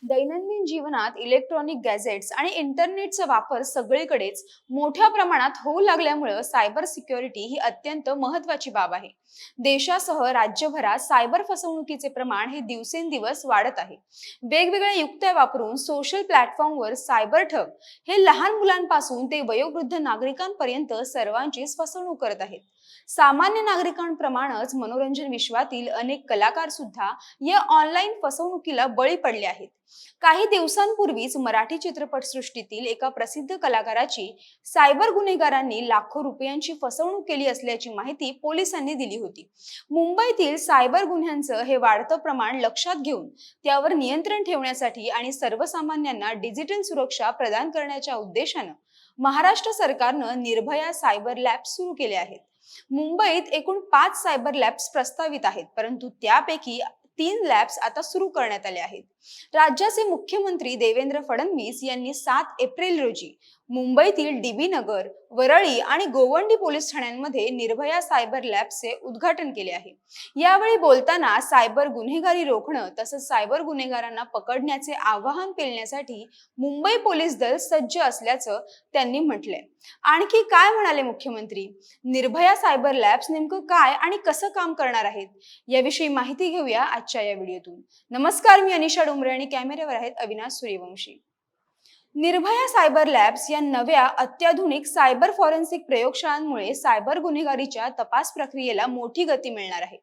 दैनंदिन जीवनात electronic gadgets आणि इंटरनेटचा वापर सगळीकडेच मोठ्या प्रमाणात होऊ लागल्यामुळे सायबर सिक्युरिटी ही अत्यंत महत्त्वाची बाब आहे. देशासह राज्यभरात सायबर फसवणुकीचे प्रमाण हे दिवसेंदिवस वाढत आहे. वेगवेगळ्या युक्त्या वापरून सोशल प्लॅटफॉर्मवर सायबर ठग हे लहान मुलांपासून ते वयोवृद्ध नागरिकांपर्यंत सर्वांचीच फसवणूक करत आहेत. सामान्य नागरिकांप्रमाणेच मनोरंजन विश्वातील अनेक कलाकार सुद्धा या ऑनलाईन फसवणुकीला बळी पडले आहेत. काही दिवसांपूर्वीच मराठी चित्रपटसृष्टीतील एका प्रसिद्ध कलाकाराची सायबर गुन्हेगारांनी लाखो रुपयांची फसवणूक केली असल्याची माहिती पोलिसांनी दिली होती. मुंबईतील सायबर गुन्ह्यांचं हे वाढतं प्रमाण लक्षात घेऊन त्यावर नियंत्रण ठेवण्यासाठी आणि सर्वसामान्यांना डिजिटल सुरक्षा प्रदान करण्याच्या उद्देशानं महाराष्ट्र सरकारनं निर्भया सायबर लॅब्स सुरू केले आहेत. मुंबईत एकूण 5 सायबर लॅब्स प्रस्तावित आहेत, परंतु त्यापैकी 3 लॅब्स आता सुरू करण्यात आले आहेत. राज्याचे मुख्यमंत्री देवेंद्र फडणवीस यांनी 7 एप्रिल रोजी मुंबईतील डीबी नगर, वरळी आणि गोवंडी पोलीस ठाण्यांमध्ये निर्भया सायबर लॅबचे उद्घाटन केले आहे. यावेळी बोलताना सायबर गुन्हेगारी रोखणं तसंच सायबर गुन्हेगारांना पकडण्याचे आवाहन पेलण्यासाठी मुंबई पोलीस दल सज्ज असल्याचं त्यांनी म्हटलंय. आणखी काय म्हणाले मुख्यमंत्री? निर्भया सायबर लॅब्स नेमकं काय आणि कसं काम करणार आहेत याविषयी माहिती घेऊया आजच्या या व्हिडिओतून. नमस्कार, मी अनिशा डोंबरे आणि कॅमेऱ्यावर आहेत अविनाश सूर्यवंशी. निर्भया सायबर लॅब्स या नव्या अत्याधुनिक सायबर फॉरेन्सिक प्रयोगशाळांमुळे सायबर गुन्हेगारीच्या तपास प्रक्रियेला मोठी गती मिळणार आहे.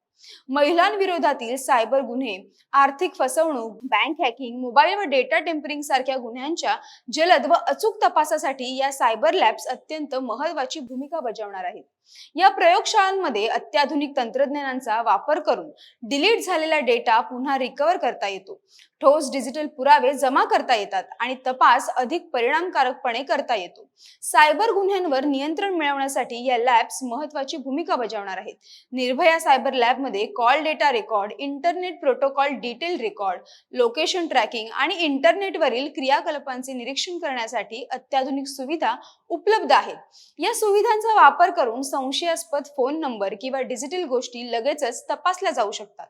महिलांविरोधातील सायबर गुन्हे, आर्थिक फसवणूक, बँक हॅकिंग, मोबाईल व डेटा टेम्परिंग सारख्या गुन्ह्यांच्या जलद व अचूक तपासासाठी या सायबर लॅब्स अत्यंत महत्त्वाची भूमिका बजावणार आहेत. या प्रयोगशाळांमध्ये अत्याधुनिक तंत्रज्ञानाचा वापर करून डिलीट झालेला डेटा पुन्हा रिकव्हर करता येतो, ठोस डिजिटल पुरावे जमा करता येतात आणि तपास अधिक परिणामकारकपणे करता येतो. सायबर गुन्ह्यांवर नियंत्रण मिळवण्यासाठी या लॅब्स महत्त्वाची भूमिका बजावणार आहेत. निर्भया सायबर लॅबमध्ये call data record, internet protocol detail record, location tracking आणि इंटरनेटवरील क्रियाकलापांचे निरीक्षण करण्यासाठी अत्याधुनिक सुविधा उपलब्ध आहेत. या सुविधांचा वापर करून संशयास्पद फोन नंबर किंवा डिजिटल गोष्टी लगेचच तपासल्या जाऊ शकतात.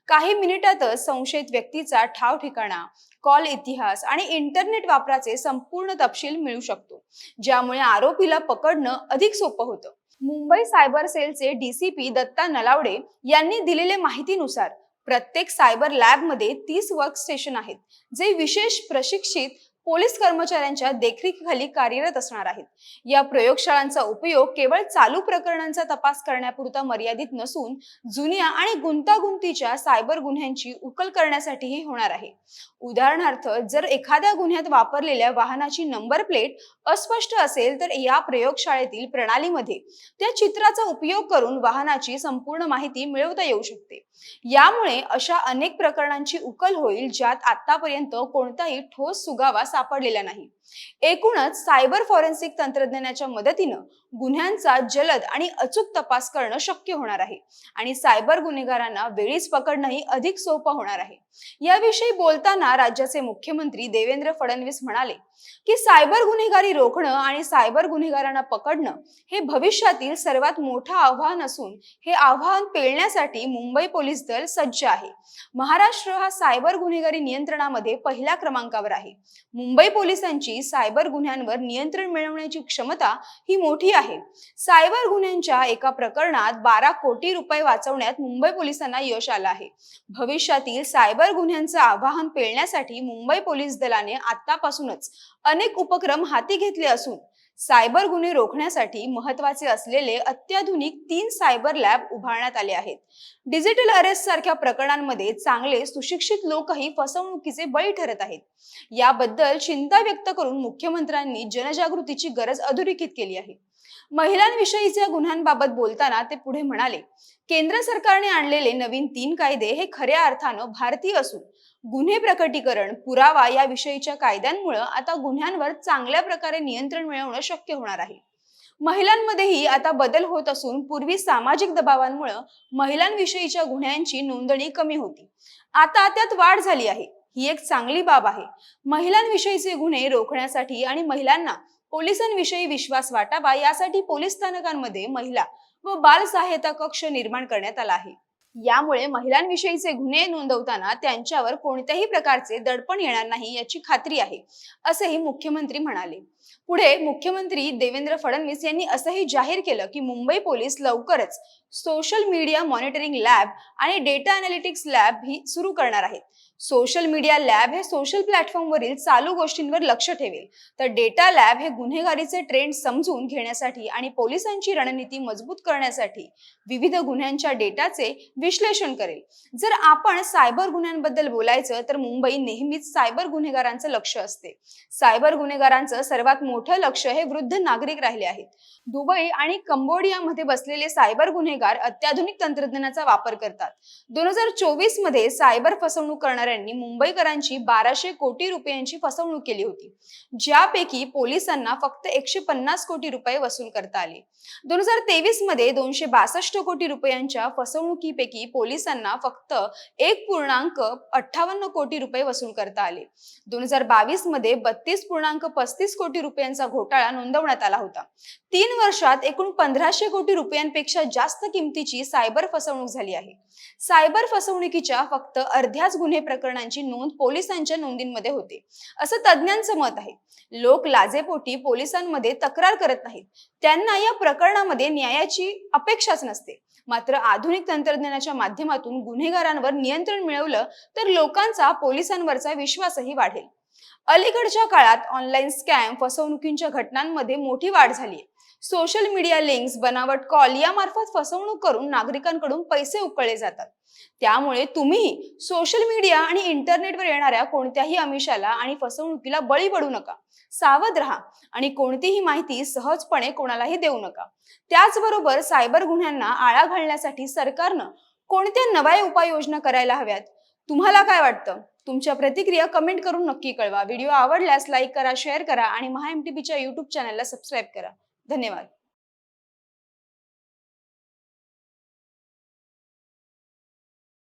काही मिनिटातच संशयित व्यक्तीचा ठाव ठिकाणा, कॉल इतिहास आणि इंटरनेट वापराचे संपूर्ण तपशील मिळू शकतो, ज्यामुळे आरोपीला पकडणं अधिक सोपं होतं. मुंबई सायबर सेलचे डीसीपी दत्ता नलावडे यांनी दिलेल्या माहितीनुसार प्रत्येक सायबर लॅबमध्ये 30 वर्क स्टेशन आहेत, जे विशेष प्रशिक्षित पोलीस कर्मचाऱ्यांच्या देखरेखीखाली कार्यरत असणार आहेत. या प्रयोगशाळांचा उपयोग केवळ चालू प्रकरणांचा तपास करण्यापुरता मर्यादित नसून जुन्या आणि गुंतागुंतीच्या सायबर गुन्ह्यांची उकल करण्यासाठीही होणार आहे. उदाहरणार्थ, जर एखाद्या गुन्ह्यात वापरलेल्या वाहनाची नंबर प्लेट अस्पष्ट असेल तर या प्रयोगशाळेतील प्रणालीमध्ये त्या चित्राचा उपयोग करून वाहनाची संपूर्ण माहिती मिळवता येऊ शकते. यामुळे अशा अनेक प्रकरणांची उकल होईल ज्यात आतापर्यंत कोणताही ठोस सुगावा सापडलेला नाही. एकूणच सायबर फॉरेन्सिक तंत्रज्ञानाच्या मदतीनं गुन्ह्यांचा जलद आणि अचूक तपास करणं शक्य होणार आहे आणि सायबर गुन्हेगारांना वेळीच पकडणंही अधिक सोपं होणार आहे. याविषयी बोलताना राज्याचे मुख्यमंत्री देवेंद्र फडणवीस म्हणाले की सायबर गुन्हेगारी रोखणं आणि सायबर गुन्हेगारांना पकडणं हे भविष्यातील सर्वात मोठं आव्हान असून हे आव्हान पेलण्यासाठी मुंबई पोलीस दल सज्ज आहे. महाराष्ट्र हा सायबर गुन्हेगारी नियंत्रणामध्ये पहिल्या क्रमांकावर आहे. मुंबई पोलिसांची सायबर गुन्ह्यांवर नियंत्रण मिळवण्याची क्षमता ही मोठी आहे. सायबर गुन्ह्यांच्या एका प्रकरणात 12 कोटी रुपये वाचवण्यात मुंबई पोलिसांना यश आलं आहे. भविष्यातील सायबर गुन्ह्यांचं आव्हान पेलण्यासाठी मुंबई पोलीस दलाने आतापासूनच अनेक उपक्रम हाती घेतले असून सायबर गुन्हे रोखण्यासाठी महत्त्वाचे असलेले अत्याधुनिक 3 सायबर लॅब उभारण्यात आले आहेत. डिजिटल अरेस्ट सारख्या प्रकरणांमध्ये चांगले सुशिक्षित लोकही फसवणुकीचे बळी ठरत आहेत. याबद्दल चिंता व्यक्त करून मुख्यमंत्र्यांनी जनजागृतीची गरज अधोरेखित केली आहे. महिलांविषयीच्या गुन्ह्यांबाबत बोलताना ते पुढे म्हणाले, केंद्र सरकारने आणलेले नवीन 3 कायदे हे खऱ्या अर्थानं भारतीय असून गुन्हे प्रकटीकरण, पुरावा याविषयीच्या कायद्यांमुळे आता गुन्ह्यांवर चांगल्या प्रकारे नियंत्रण मिळवणं शक्य होणार आहे. महिलांमध्येही आता बदल होत असून पूर्वी सामाजिक दबावांमुळे महिलांविषयीच्या गुन्ह्यांची नोंदणी कमी होती. आता त्यात वाढ झाली आहे. ही एक चांगली बाब आहे. महिलांविषयीचे गुन्हे रोखण्यासाठी आणि महिलांना पोलिसांविषयी विश्वास वाटावा यासाठी पोलीस स्थानकांमध्ये महिला व बाल सहायता कक्ष निर्माण करण्यात आला आहे. यामुळे महिलांविषयीचे गुन्हे नोंदवताना त्यांच्यावर कोणत्याही प्रकारचे दडपण येणार नाही याची खात्री आहे, असेही मुख्यमंत्री म्हणाले. पुढे मुख्यमंत्री देवेंद्र फडणवीस यांनी असंही जाहीर केलं की मुंबई पोलीस लवकरच सोशल मीडिया मॉनिटरिंग लॅब आणि डेटा अनालिटिक्स लॅब ही सुरू करणार आहेत. सोशल मीडिया लॅब हे सोशल प्लॅटफॉर्मवरील चालू गोष्टींवर लक्ष ठेवेल, तर डेटा लॅब हे गुन्हेगारीचे ट्रेंड समजून घेण्यासाठी आणि पोलिसांची रणनीती मजबूत करण्यासाठी विविध गुन्ह्यांच्या डेटाचे विश्लेषण करेल. जर आपण सायबर गुन्ह्यांबद्दल बोलायचं तर मुंबई नेहमीच सायबर गुन्हेगारांचं लक्ष असते. सायबर गुन्हेगारांचं सर्वात मोठं लक्ष हे वृद्ध नागरिक राहिले आहेत. दुबई आणि कंबोडियामध्ये बसलेले सायबर गुन्हेगार अत्याधुनिक तंत्रज्ञानाचा वापर करतात. 2024 मध्ये सायबर फसवणूक करणाऱ्यांनी मुंबईकरांची 1200 कोटी रुपयांची फसवणूक केली होती, ज्यापैकी पोलिसांना फक्त 150 कोटी रुपये वसूल करता आले. 2023 मध्ये 262 कोटी रुपयांच्या फसवणुकीपैकी पोलिसांना फक्त 1.58 कोटी रुपये वसूल करता आले. 2022 मध्ये 32.35 कोटी रुपयांचा घोटाळा नोंदवण्यात आला होता. 3 वर्षात एकूण 1500 कोटी रुपयांपेक्षा जास्त किमतीची सायबर फसवणूक झाली आहे. सायबर फसवणुकीच्या फक्त अर्ध्याच गुन्हे प्रकरणांची नोंद पोलिसांच्या नोंदींमध्ये होते, असं तज्ज्ञांचं मत आहे. लोक लाजेपोटी पोलिसांमध्ये तक्रार करत नाहीत. त्यांना या प्रकरणामध्ये न्यायाची अपेक्षाच नसते. मात्र आधुनिक तंत्रज्ञानाच्या माध्यमातून गुन्हेगारांवर नियंत्रण मिळवलं तर लोकांचा पोलिसांवरचा विश्वासही वाढेल. अलीकडच्या काळात ऑनलाईन स्कॅम फसवणुकींच्या घटनांमध्ये मोठी वाढ झाली. सोशल मीडिया लिंक्स, बनावट कॉल यामार्फत फसवणूक करून नागरिकांकडून पैसे उकळले जातात. त्यामुळे तुम्ही सोशल मीडिया आणि इंटरनेटवर येणाऱ्या कोणत्याही आमिषाला आणि फसवणुकीला बळी पडू नका. सावध राहा आणि कोणतीही माहिती सहजपणे कोणालाही देऊ नका. त्याचबरोबर सायबर गुन्ह्यांना आळा घालण्यासाठी सरकारनं कोणत्या नव्या उपाययोजना करायला हव्यात? तुम्हाला काय वाटतं? तुमच्या प्रतिक्रिया कमेंट करून नक्की कळवा. व्हिडिओ आवडल्यास लाईक करा, शेअर करा आणि महा MTBच्या YouTube चॅनलला सबस्क्राईब करा. धन्यवाद.